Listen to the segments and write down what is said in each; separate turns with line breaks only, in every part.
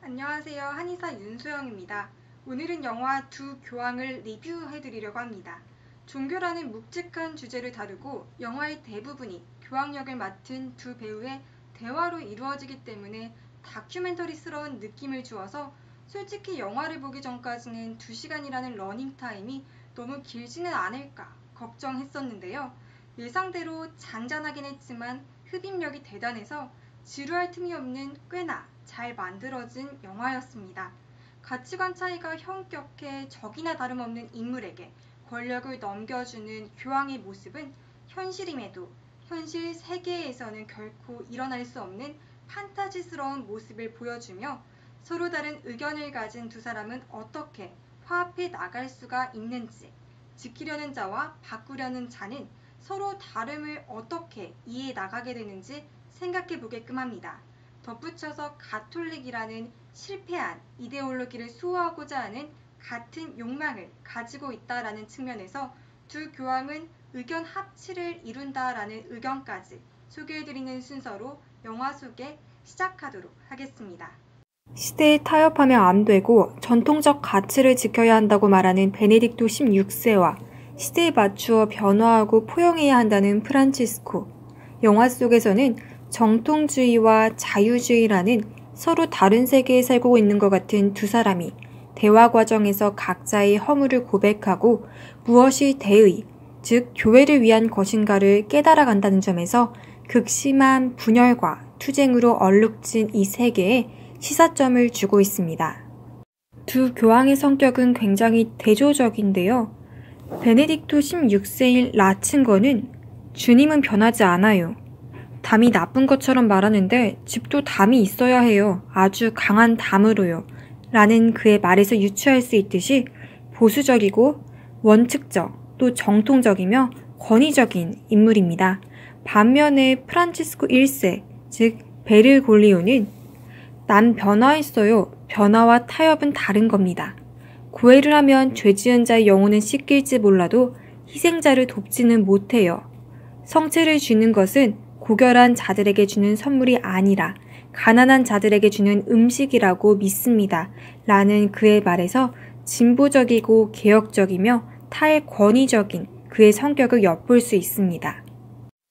안녕하세요. 한의사 윤수영입니다. 오늘은 영화 두 교황을 리뷰해드리려고 합니다. 종교라는 묵직한 주제를 다루고 영화의 대부분이 교황 역을 맡은 두 배우의 대화로 이루어지기 때문에 다큐멘터리스러운 느낌을 주어서 솔직히 영화를 보기 전까지는 2시간이라는 러닝타임이 너무 길지는 않을까 걱정했었는데요. 예상대로 잔잔하긴 했지만 흡입력이 대단해서 지루할 틈이 없는 꽤나 잘 만들어진 영화였습니다. 가치관 차이가 형격해 적이나 다름없는 인물에게 권력을 넘겨주는 교황의 모습은 현실임에도 현실 세계에서는 결코 일어날 수 없는 판타지스러운 모습을 보여주며 서로 다른 의견을 가진 두 사람은 어떻게 화합해 나갈 수가 있는지, 지키려는 자와 바꾸려는 자는 서로 다름을 어떻게 이해해 나가게 되는지 생각해 보게끔 합니다. 덧붙여서 가톨릭이라는 실패한 이데올로기를 수호하고자 하는 같은 욕망을 가지고 있다라는 측면에서 두 교황은 의견 합치를 이룬다라는 의견까지 소개해드리는 순서로 영화 소개 시작하도록 하겠습니다.
시대에 타협하면 안 되고 전통적 가치를 지켜야 한다고 말하는 베네딕토 16세와 시대에 맞추어 변화하고 포용해야 한다는 프란치스코. 영화 속에서는 정통주의와 자유주의라는 서로 다른 세계에 살고 있는 것 같은 두 사람이 대화 과정에서 각자의 허물을 고백하고 무엇이 대의, 즉 교회를 위한 것인가를 깨달아간다는 점에서 극심한 분열과 투쟁으로 얼룩진 이 세계에 시사점을 주고 있습니다. 두 교황의 성격은 굉장히 대조적인데요. 베네딕토 16세인 라친거는 주님은 변하지 않아요. 담이 나쁜 것처럼 말하는데 집도 담이 있어야 해요. 아주 강한 담으로요. 라는 그의 말에서 유추할 수 있듯이 보수적이고 원칙적 또 정통적이며 권위적인 인물입니다. 반면에 프란치스코 1세, 즉 베르골리오는 난 변화했어요. 변화와 타협은 다른 겁니다. 구애를 하면 죄 지은 자의 영혼은 씻길지 몰라도 희생자를 돕지는 못해요. 성체를 주는 것은 고결한 자들에게 주는 선물이 아니라 가난한 자들에게 주는 음식이라고 믿습니다. 라는 그의 말에서 진보적이고 개혁적이며 탈권위적인 그의 성격을 엿볼 수 있습니다.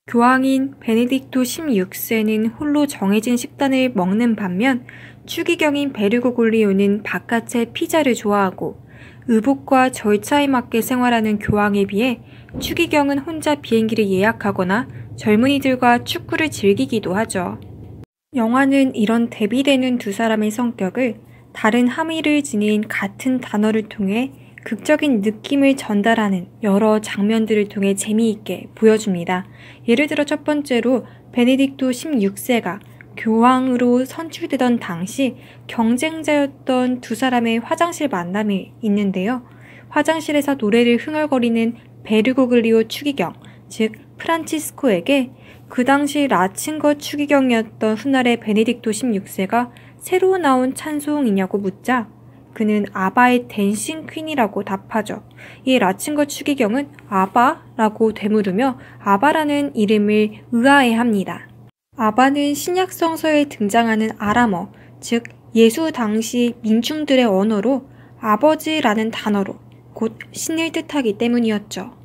교황인 베네딕토 16세는 홀로 정해진 식단을 먹는 반면 추기경인 베르고글리오는 바깥의 피자를 좋아하고 의복과 절차에 맞게 생활하는 교황에 비해 추기경은 혼자 비행기를 예약하거나 젊은이들과 축구를 즐기기도 하죠. 영화는 이런 대비되는 두 사람의 성격을 다른 함의를 지닌 같은 단어를 통해 극적인 느낌을 전달하는 여러 장면들을 통해 재미있게 보여줍니다. 예를 들어 첫 번째로 베네딕토 16세가 교황으로 선출되던 당시 경쟁자였던 두 사람의 화장실 만남이 있는데요. 화장실에서 노래를 흥얼거리는 베르고글리오 추기경, 즉 프란치스코에게 그 당시 라친거 추기경이었던 훗날의 베네딕토 16세가 새로 나온 찬송이냐고 묻자 그는 아바의 댄싱 퀸이라고 답하죠. 이 라친거 추기경은 아바라고 되물으며 아바라는 이름을 의아해합니다. 아바는 신약 성서에 등장하는 아람어, 즉 예수 당시 민중들의 언어로 아버지라는 단어로 곧 신을 뜻하기 때문이었죠.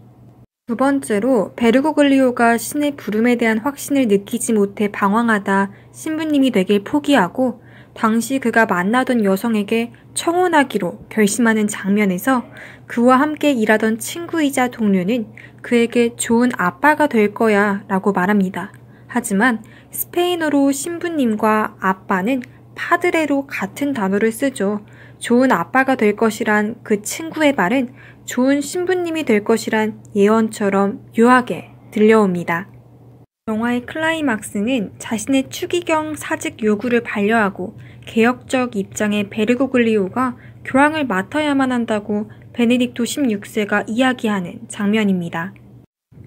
두 번째로 베르고글리오가 신의 부름에 대한 확신을 느끼지 못해 방황하다 신부님이 되길 포기하고 당시 그가 만나던 여성에게 청혼하기로 결심하는 장면에서 그와 함께 일하던 친구이자 동료는 그에게 좋은 아빠가 될 거야 라고 말합니다. 하지만 스페인어로 신부님과 아빠는 파드레로 같은 단어를 쓰죠. 좋은 아빠가 될 것이란 그 친구의 말은 좋은 신부님이 될 것이란 예언처럼 묘하게 들려옵니다. 영화의 클라이막스는 자신의 추기경 사직 요구를 반려하고 개혁적 입장의 베르고글리오가 교황을 맡아야만 한다고 베네딕토 16세가 이야기하는 장면입니다.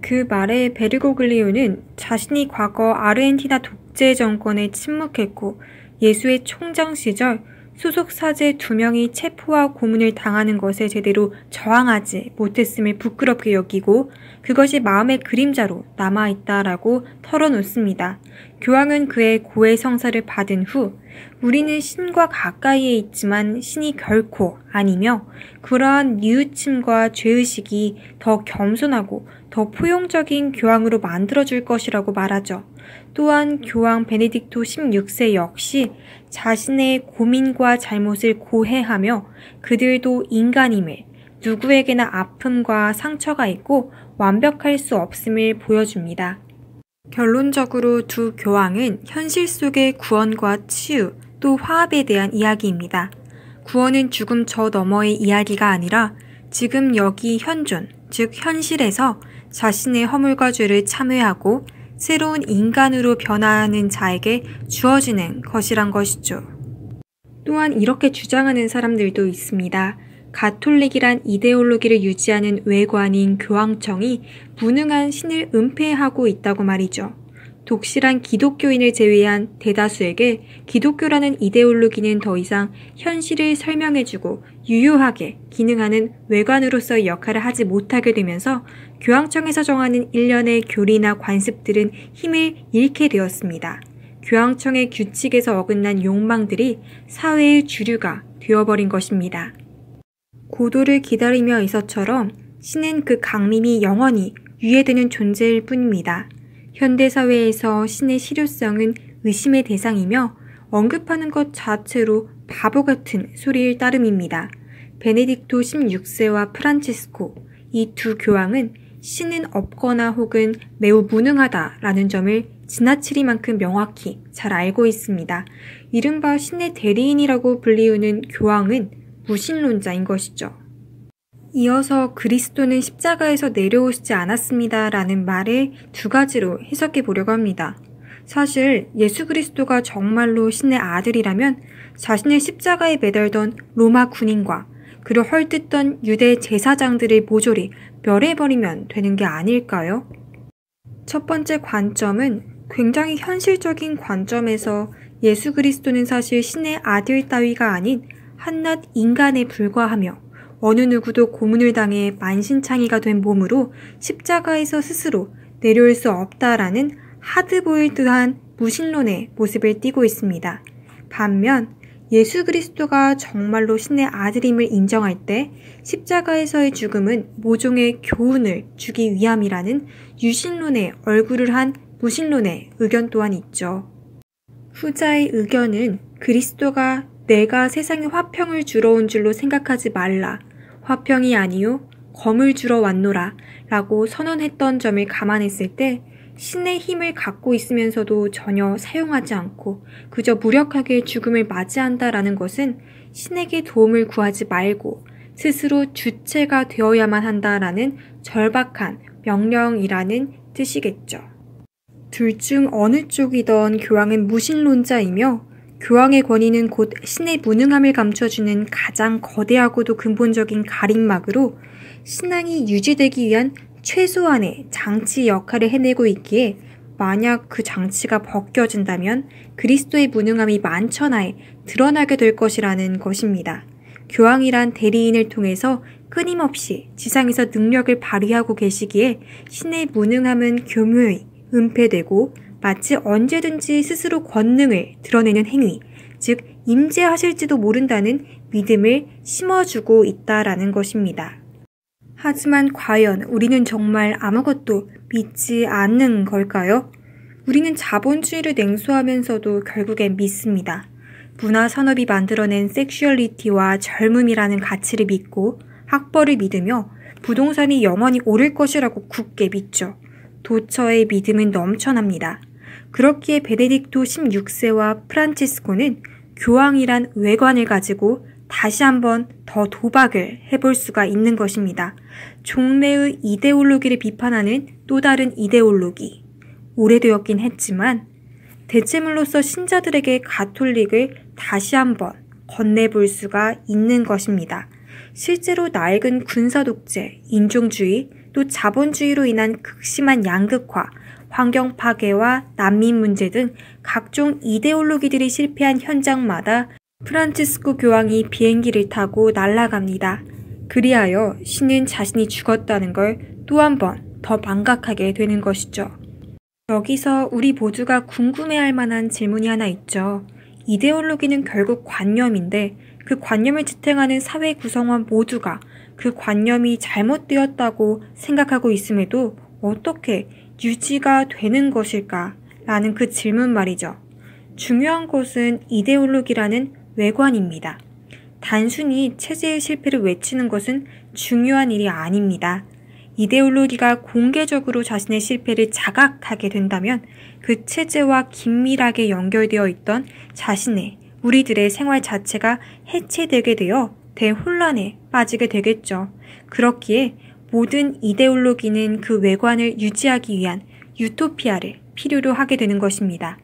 그 말에 베르고글리오는 자신이 과거 아르헨티나 독재 정권에 침묵했고 예수의 총장 시절 소속 사제 2명이 체포와 고문을 당하는 것에 제대로 저항하지 못했음을 부끄럽게 여기고 그것이 마음의 그림자로 남아있다라고 털어놓습니다. 교황은 그의 고해 성사를 받은 후 우리는 신과 가까이에 있지만 신이 결코 아니며 그러한 뉘우침과 죄의식이 더 겸손하고 더 포용적인 교황으로 만들어줄 것이라고 말하죠. 또한 교황 베네딕토 16세 역시 자신의 고민과 잘못을 고해하며 그들도 인간임을, 누구에게나 아픔과 상처가 있고 완벽할 수 없음을 보여줍니다. 결론적으로 두 교황은 현실 속의 구원과 치유, 또 화합에 대한 이야기입니다. 구원은 죽음 저 너머의 이야기가 아니라 지금 여기 현존, 즉 현실에서 자신의 허물과 죄를 참회하고 새로운 인간으로 변화하는 자에게 주어지는 것이란 것이죠. 또한 이렇게 주장하는 사람들도 있습니다. 가톨릭이란 이데올로기를 유지하는 외관인 교황청이 무능한 신을 은폐하고 있다고 말이죠. 독실한 기독교인을 제외한 대다수에게 기독교라는 이데올로기는 더 이상 현실을 설명해주고 유효하게 기능하는 외관으로서의 역할을 하지 못하게 되면서 교황청에서 정하는 일련의 교리나 관습들은 힘을 잃게 되었습니다. 교황청의 규칙에서 어긋난 욕망들이 사회의 주류가 되어버린 것입니다. 고도를 기다리며 있어처럼 신은 그 강림이 영원히 유예되는 존재일 뿐입니다. 현대사회에서 신의 실효성은 의심의 대상이며 언급하는 것 자체로 바보 같은 소리일 따름입니다. 베네딕토 16세와 프란치스코, 이 두 교황은 신은 없거나 혹은 매우 무능하다라는 점을 지나치리만큼 명확히 잘 알고 있습니다. 이른바 신의 대리인이라고 불리우는 교황은 무신론자인 것이죠. 이어서 그리스도는 십자가에서 내려오시지 않았습니다 라는 말을 두 가지로 해석해 보려고 합니다. 사실 예수 그리스도가 정말로 신의 아들이라면 자신을 십자가에 매달던 로마 군인과 그를 헐뜯던 유대 제사장들을 모조리 멸해버리면 되는 게 아닐까요? 첫 번째 관점은 굉장히 현실적인 관점에서 예수 그리스도는 사실 신의 아들 따위가 아닌 한낱 인간에 불과하며 어느 누구도 고문을 당해 만신창이가 된 몸으로 십자가에서 스스로 내려올 수 없다라는 하드보일드한 무신론의 모습을 띠고 있습니다. 반면 예수 그리스도가 정말로 신의 아들임을 인정할 때 십자가에서의 죽음은 모종의 교훈을 주기 위함이라는 유신론의 얼굴을 한 무신론의 의견 또한 있죠. 후자의 의견은 그리스도가 내가 세상에 화평을 주러 온 줄로 생각하지 말라. 화평이 아니요 검을 주러 왔노라 라고 선언했던 점을 감안했을 때 신의 힘을 갖고 있으면서도 전혀 사용하지 않고 그저 무력하게 죽음을 맞이한다라는 것은 신에게 도움을 구하지 말고 스스로 주체가 되어야만 한다라는 절박한 명령이라는 뜻이겠죠. 둘 중 어느 쪽이던 교황은 무신론자이며 교황의 권위는 곧 신의 무능함을 감춰주는 가장 거대하고도 근본적인 가림막으로 신앙이 유지되기 위한 최소한의 장치 역할을 해내고 있기에 만약 그 장치가 벗겨진다면 그리스도의 무능함이 만천하에 드러나게 될 것이라는 것입니다. 교황이란 대리인을 통해서 끊임없이 지상에서 능력을 발휘하고 계시기에 신의 무능함은 교묘히 은폐되고 마치 언제든지 스스로 권능을 드러내는 행위, 즉 임재하실지도 모른다는 믿음을 심어주고 있다라는 것입니다. 하지만 과연 우리는 정말 아무것도 믿지 않는 걸까요? 우리는 자본주의를 냉소하면서도 결국엔 믿습니다. 문화산업이 만들어낸 섹슈얼리티와 젊음이라는 가치를 믿고 학벌을 믿으며 부동산이 영원히 오를 것이라고 굳게 믿죠. 도처의 믿음은 넘쳐납니다. 그렇기에 베네딕토 16세와 프란치스코는 교황이란 외관을 가지고 다시 한번 더 도박을 해볼 수가 있는 것입니다. 종래의 이데올로기를 비판하는 또 다른 이데올로기. 오래되었긴 했지만 대체물로서 신자들에게 가톨릭을 다시 한번 건네볼 수가 있는 것입니다. 실제로 낡은 군사독재, 인종주의, 또 자본주의로 인한 극심한 양극화, 환경 파괴와 난민 문제 등 각종 이데올로기들이 실패한 현장마다 프란치스코 교황이 비행기를 타고 날아갑니다. 그리하여 신은 자신이 죽었다는 걸 또 한 번 더 망각하게 되는 것이죠. 여기서 우리 모두가 궁금해할 만한 질문이 하나 있죠. 이데올로기는 결국 관념인데 그 관념을 지탱하는 사회 구성원 모두가 그 관념이 잘못되었다고 생각하고 있음에도 어떻게 유지가 되는 것일까? 라는 그 질문 말이죠. 중요한 것은 이데올로기라는 외관입니다. 단순히 체제의 실패를 외치는 것은 중요한 일이 아닙니다. 이데올로기가 공개적으로 자신의 실패를 자각하게 된다면 그 체제와 긴밀하게 연결되어 있던 우리들의 생활 자체가 해체되게 되어 대혼란에 빠지게 되겠죠. 그렇기에 모든 이데올로기는 그 외관을 유지하기 위한 유토피아를 필요로 하게 되는 것입니다.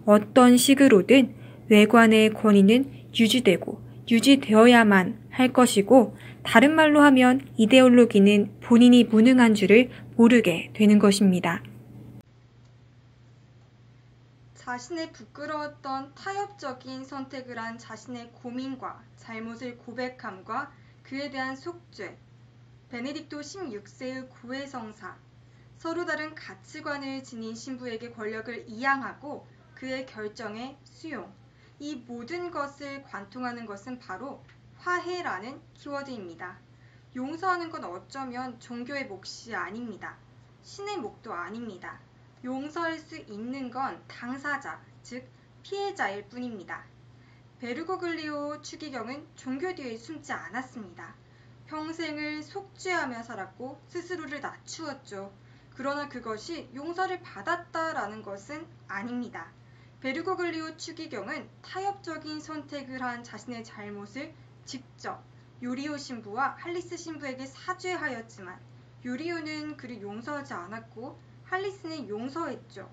어떤 식으로든 외관의 권위는 유지되고 유지되어야만 할 것이고 다른 말로 하면 이데올로기는 본인이 무능한 줄을 모르게 되는 것입니다.
자신의 부끄러웠던 타협적인 선택을 한 자신의 고민과 잘못을 고백함과 그에 대한 속죄, 베네딕토 16세의 고해성사, 서로 다른 가치관을 지닌 신부에게 권력을 이양하고 그의 결정에 수용, 이 모든 것을 관통하는 것은 바로 화해라는 키워드입니다. 용서하는 건 어쩌면 종교의 몫이 아닙니다. 신의 목도 아닙니다. 용서할 수 있는 건 당사자, 즉 피해자일 뿐입니다. 베르고글리오 추기경은 종교 뒤에 숨지 않았습니다. 평생을 속죄하며 살았고 스스로를 낮추었죠. 그러나 그것이 용서를 받았다라는 것은 아닙니다. 베르고글리오 추기경은 타협적인 선택을 한 자신의 잘못을 직접 요리오 신부와 할리스 신부에게 사죄하였지만 요리오는 그를 용서하지 않았고 할리스는 용서했죠.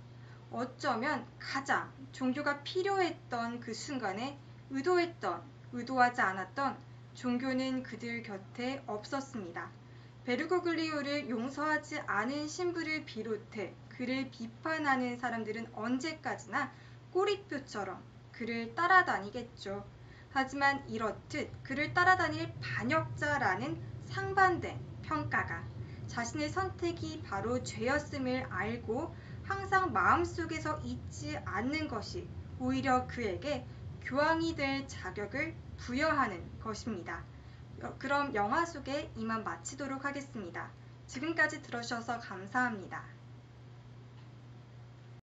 어쩌면 가장 종교가 필요했던 그 순간에 의도하지 않았던 종교는 그들 곁에 없었습니다. 베르고글리오를 용서하지 않은 신부를 비롯해 그를 비판하는 사람들은 언제까지나 꼬리표처럼 그를 따라다니겠죠. 하지만 이렇듯 그를 따라다닐 반역자라는 상반된 평가가 자신의 선택이 바로 죄였음을 알고 항상 마음속에서 잊지 않는 것이 오히려 그에게 교황이 될 자격을 부여하는 것입니다. 그럼 영화 속에 이만 마치도록 하겠습니다. 지금까지 들어주셔서 감사합니다.